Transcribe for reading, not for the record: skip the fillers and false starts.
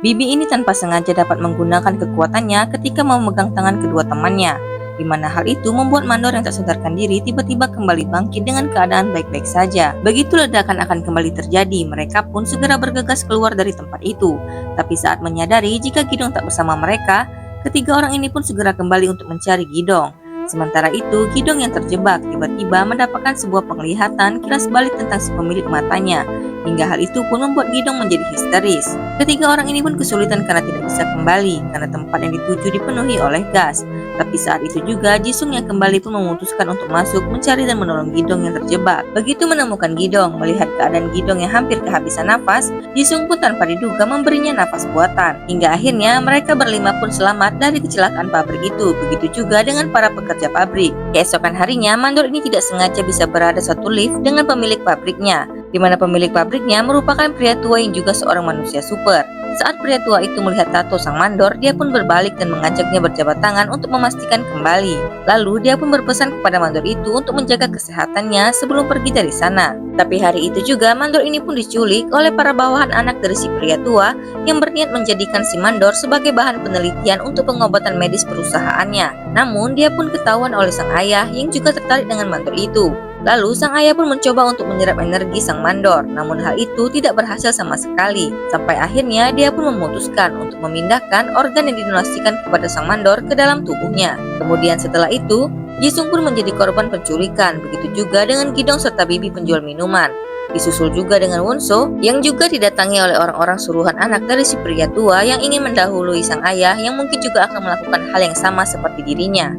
Bibi ini tanpa sengaja dapat menggunakan kekuatannya ketika memegang tangan kedua temannya, di mana hal itu membuat mandor yang tak sadarkan diri tiba-tiba kembali bangkit dengan keadaan baik-baik saja. Begitu ledakan akan kembali terjadi, mereka pun segera bergegas keluar dari tempat itu. Tapi saat menyadari jika Gidong tak bersama mereka, ketiga orang ini pun segera kembali untuk mencari Gidong. Sementara itu, Gidong yang terjebak tiba-tiba mendapatkan sebuah penglihatan kilas balik tentang si pemilik matanya. Hingga hal itu pun membuat Gidong menjadi histeris. Ketiga orang ini pun kesulitan karena tidak bisa kembali, karena tempat yang dituju dipenuhi oleh gas. Tapi saat itu juga Jisung yang kembali pun memutuskan untuk masuk mencari dan menolong Gidong yang terjebak. Begitu menemukan Gidong, melihat keadaan Gidong yang hampir kehabisan nafas, Jisung pun tanpa diduga memberinya nafas buatan. Hingga akhirnya mereka berlima pun selamat dari kecelakaan pabrik itu. Begitu juga dengan para pekerja pabrik. Keesokan harinya, mandor ini tidak sengaja bisa berada satu lift dengan pemilik pabriknya, di mana pemilik pabriknya merupakan pria tua yang juga seorang manusia super. Saat pria tua itu melihat tato sang mandor, dia pun berbalik dan mengajaknya berjabat tangan untuk memastikan kembali. Lalu dia pun berpesan kepada mandor itu untuk menjaga kesehatannya sebelum pergi dari sana. Tapi hari itu juga mandor ini pun diculik oleh para bawahan anak dari si pria tua yang berniat menjadikan si mandor sebagai bahan penelitian untuk pengobatan medis perusahaannya. Namun dia pun ketahuan oleh sang ayah yang juga tertarik dengan mandor itu. Lalu sang ayah pun mencoba untuk menyerap energi sang mandor, namun hal itu tidak berhasil sama sekali. Sampai akhirnya dia pun memutuskan untuk memindahkan organ yang didonasikan kepada sang mandor ke dalam tubuhnya. Kemudian setelah itu, Jisung pun menjadi korban penculikan, begitu juga dengan Gidong serta Bibi penjual minuman. Disusul juga dengan Wonso yang juga didatangi oleh orang-orang suruhan anak dari si pria tua yang ingin mendahului sang ayah yang mungkin juga akan melakukan hal yang sama seperti dirinya.